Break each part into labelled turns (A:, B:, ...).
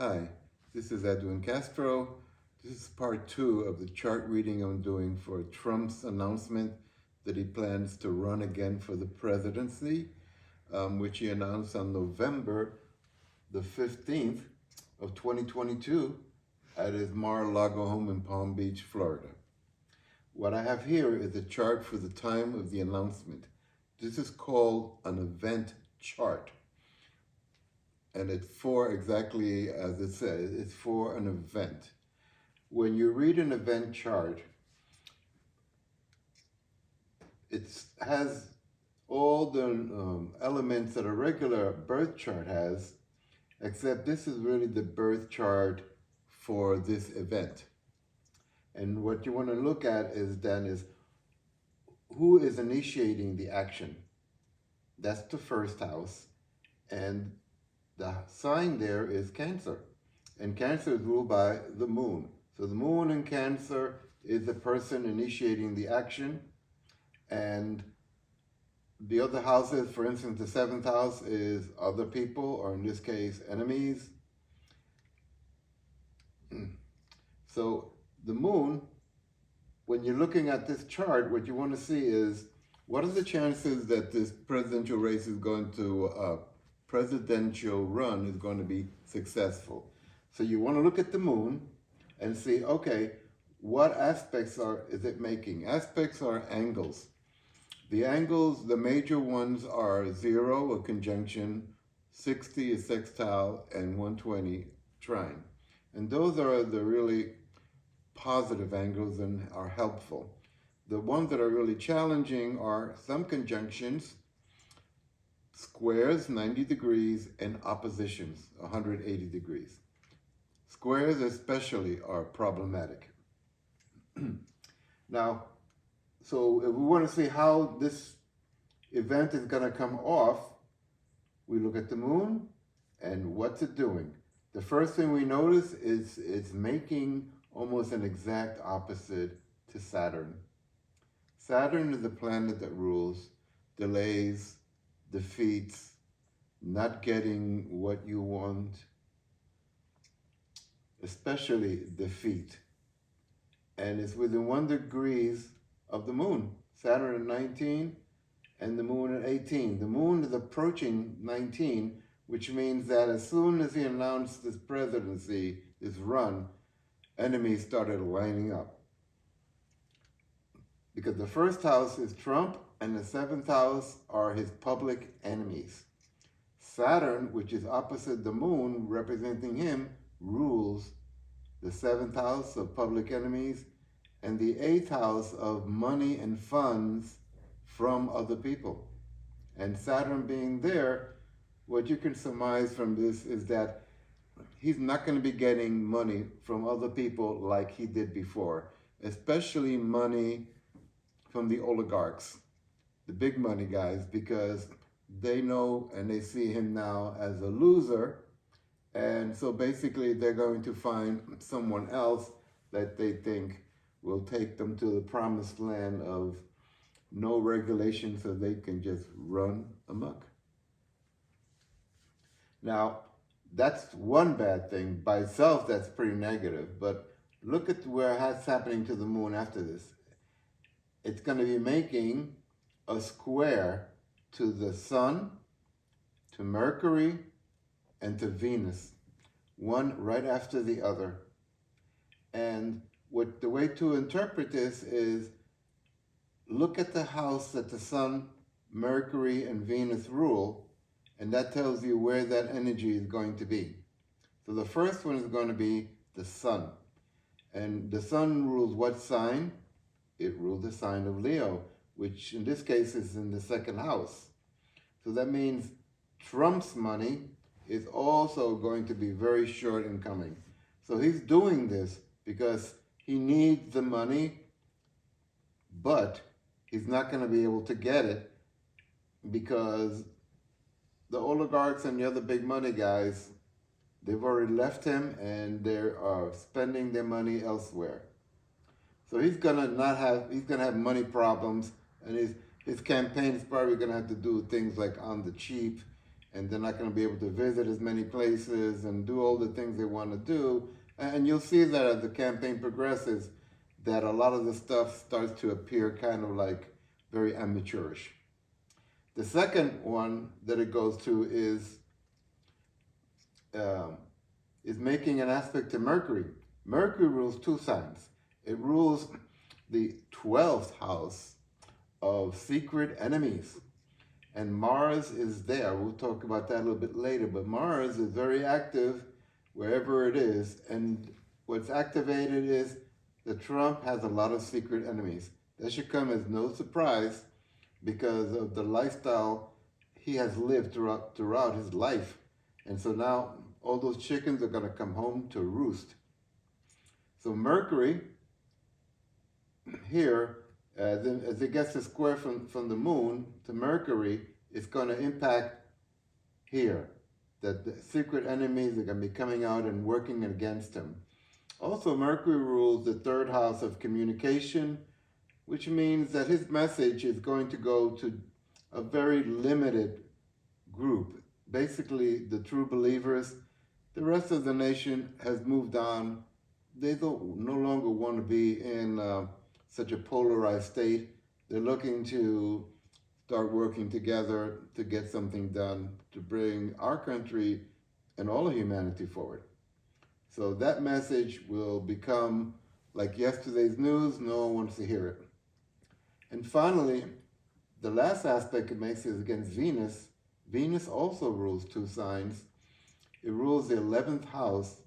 A: Hi, this is Edwin Castro. This is part two of the chart reading I'm doing for Trump's announcement that he plans to run again for the presidency, which he announced on November the 15th of 2022 at his Mar-a-Lago home in Palm Beach, Florida. What I have here is a chart for the time of the announcement. This is called an event chart. And it's for exactly as it says, it's for an event. When you read an event chart, it has all the elements that a regular birth chart has, except this is really the birth chart for this event. And what you want to look at is who is initiating the action. That's the first house. And the sign there is Cancer. And Cancer is ruled by the moon. So the moon in Cancer is the person initiating the action. And the other houses, for instance, the seventh house is other people, or in this case, enemies. So the moon, when you're looking at this chart, what you want to see is what are the chances that this presidential race is going to, presidential run is going to be successful. So you want to look at the moon and see, okay, what aspects is it making? Aspects are angles. The angles, the major ones are 0, a conjunction, 60, a sextile, and 120, trine. And those are the really positive angles and are helpful. The ones that are really challenging are some conjunctions, squares, 90 degrees, and oppositions, 180 degrees. Squares especially are problematic. Now, so if we want to see how this event is going to come off, we look at the moon and what's it doing. The first thing we notice is it's making almost an exact opposite to Saturn. Saturn is the planet that rules delays, defeats, not getting what you want, especially defeat. And it's within 1 degree of the moon. Saturn at 19 and the moon at 18. The moon is approaching 19, which means that as soon as he announced this presidency, this run, enemies started lining up. Because the first house is Trump and the seventh house are his public enemies. Saturn, which is opposite the moon, representing him, rules the seventh house of public enemies and the eighth house of money and funds from other people. And Saturn being there, what you can surmise from this is that he's not going to be getting money from other people like he did before, especially money from the oligarchs, the big money guys, because they know and they see him now as a loser. And so basically they're going to find someone else that they think will take them to the promised land of no regulation so they can just run amok. Now, that's one bad thing. By itself, that's pretty negative. But look at what's happening to the moon after this. It's going to be making a square to the sun, to Mercury, and to Venus, one right after the other. And the way to interpret this is look at the house that the sun, Mercury, and Venus rule, and that tells you where that energy is going to be. So the first one is going to be the sun. And the sun rules what sign? It rules the sign of Leo, which in this case is in the second house. So that means Trump's money is also going to be very short in coming. So he's doing this because he needs the money, but he's not going to be able to get it because the oligarchs and the other big money guys, they've already left him and they are spending their money elsewhere. So he's gonna have money problems, and his campaign is probably gonna have to do things like on the cheap and they're not going to be able to visit as many places and do all the things they want to do. And you'll see that as the campaign progresses, that a lot of the stuff starts to appear kind of like very amateurish. The second one that it goes to um, is making an aspect to Mercury. Mercury rules two signs. It rules the 12th house of secret enemies. And Mars is there. We'll talk about that a little bit later. But Mars is very active wherever it is. And what's activated is that Trump has a lot of secret enemies. That should come as no surprise because of the lifestyle he has lived throughout his life. And so now all those chickens are going to come home to roost. So Mercury here, as it gets a square from the moon to Mercury, it's going to impact here. That the secret enemies are going to be coming out and working against him. Also, Mercury rules the third house of communication, which means that his message is going to go to a very limited group. Basically, the true believers. The rest of the nation has moved on. They don't no longer want to be in such a polarized state. They're looking to start working together to get something done to bring our country and all of humanity forward. So that message will become like yesterday's news. No one wants to hear it. And finally, the last aspect it makes is against Venus. Venus also rules two signs. It rules the 11th house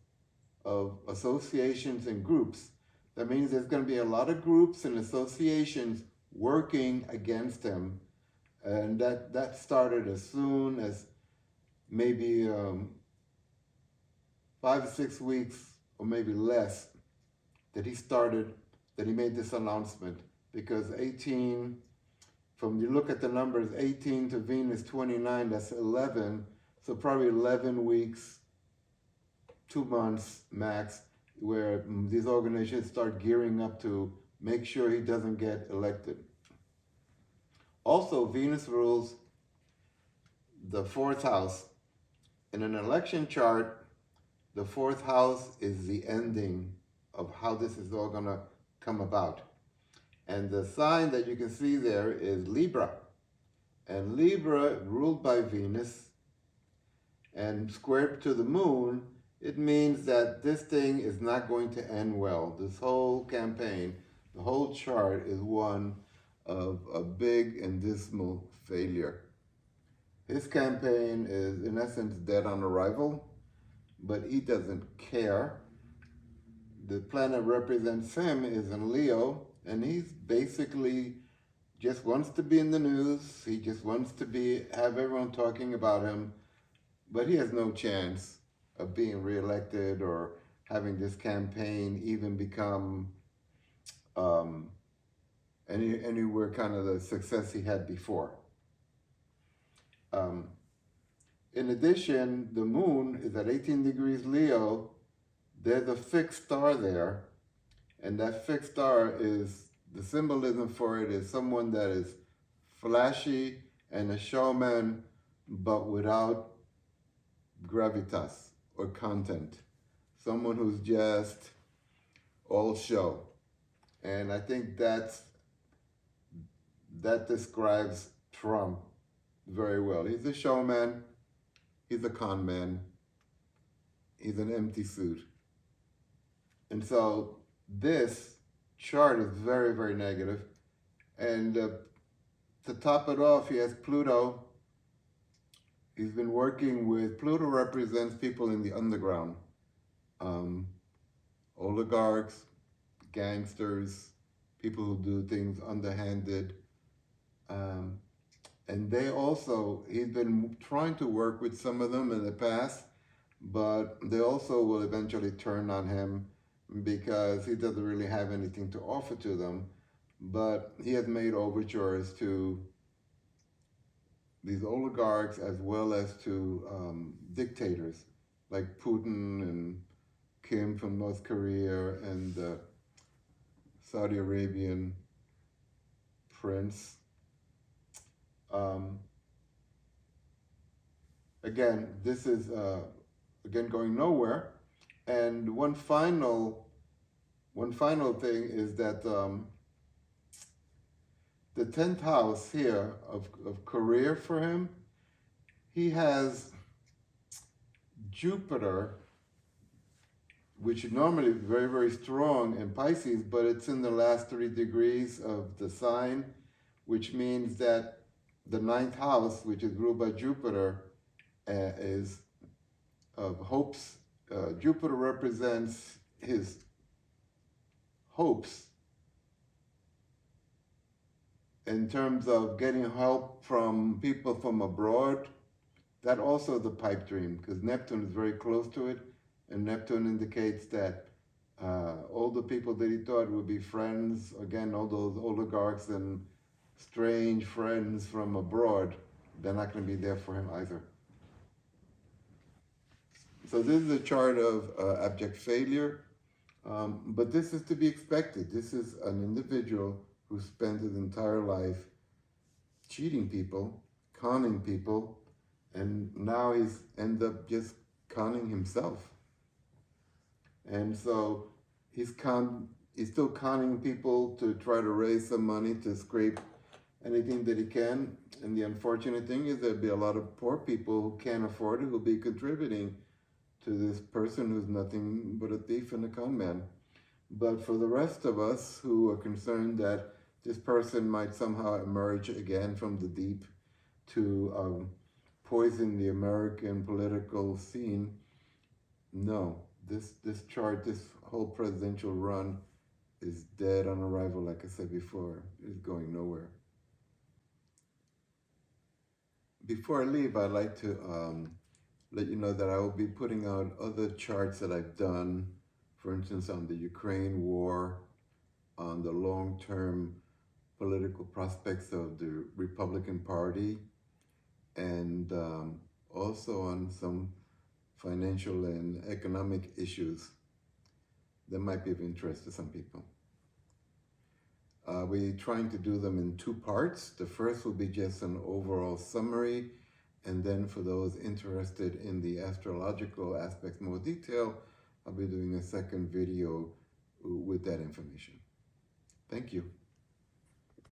A: of associations and groups. That means there's going to be a lot of groups and associations working against him. And that started as soon as maybe 5 to 6 weeks or maybe less that he made this announcement. Because 18, from you look at the numbers, 18 to Venus 29, that's 11. So probably 11 weeks, 2 months max, where these organizations start gearing up to make sure he doesn't get elected. Also, Venus rules the 4th house. In an election chart, the 4th house is the ending of how this is all going to come about. And the sign that you can see there is Libra. And Libra, ruled by Venus and squared to the moon, it means that this thing is not going to end well. This whole campaign, the whole chart is one of a big and dismal failure. His campaign is, in essence, dead on arrival, but he doesn't care. The planet represents him is in Leo, and he's basically just wants to be in the news. He just wants to have everyone talking about him, but he has no chance of being reelected or having this campaign even become anywhere kind of the success he had before. In addition, the moon is at 18 degrees Leo. There's a fixed star there, and that fixed star is, the symbolism for it is someone that is flashy and a showman, but without gravitas or content. Someone who's just all show. And I think that describes Trump very well. He's a showman, he's a con man, he's an empty suit. And so this chart is very, very negative. And to top it off, he has Pluto. He's been working with, Pluto represents people in the underground. Oligarchs, gangsters, people who do things underhanded. And they also, he's been trying to work with some of them in the past, but they also will eventually turn on him because he doesn't really have anything to offer to them. But he has made overtures to these oligarchs as well as to dictators like Putin and Kim from North Korea and the Saudi Arabian prince. again, this is again going nowhere. And one final thing is that the 10th house here of career for him, he has Jupiter, which is normally very, very strong in Pisces, but it's in the last 3 degrees of the sign, which means that the 9th house, which is ruled by Jupiter, is of hopes. Jupiter represents his hopes in terms of getting help from people from abroad. That also is a pipe dream, because Neptune is very close to it, and Neptune indicates that all the people that he thought would be friends, again, all those oligarchs and strange friends from abroad, they're not going to be there for him either. So this is a chart of abject failure, but this is to be expected. This is an individual who spent his entire life cheating people, conning people, and now he's end up just conning himself. And so he's still conning people to try to raise some money to scrape anything that he can. And the unfortunate thing is there'll be a lot of poor people who can't afford it who'll be contributing to this person who's nothing but a thief and a con man. But for the rest of us who are concerned that this person might somehow emerge again from the deep to poison the American political scene, no. This chart, this whole presidential run is dead on arrival, like I said before. It's going nowhere. Before I leave, I'd like to let you know that I will be putting out other charts that I've done, for instance, on the Ukraine war, on the long-term political prospects of the Republican Party, and also on some financial and economic issues that might be of interest to some people. We're trying to do them in 2 parts. The first will be just an overall summary, and then for those interested in the astrological aspects more detail, I'll be doing a second video with that information. Thank you.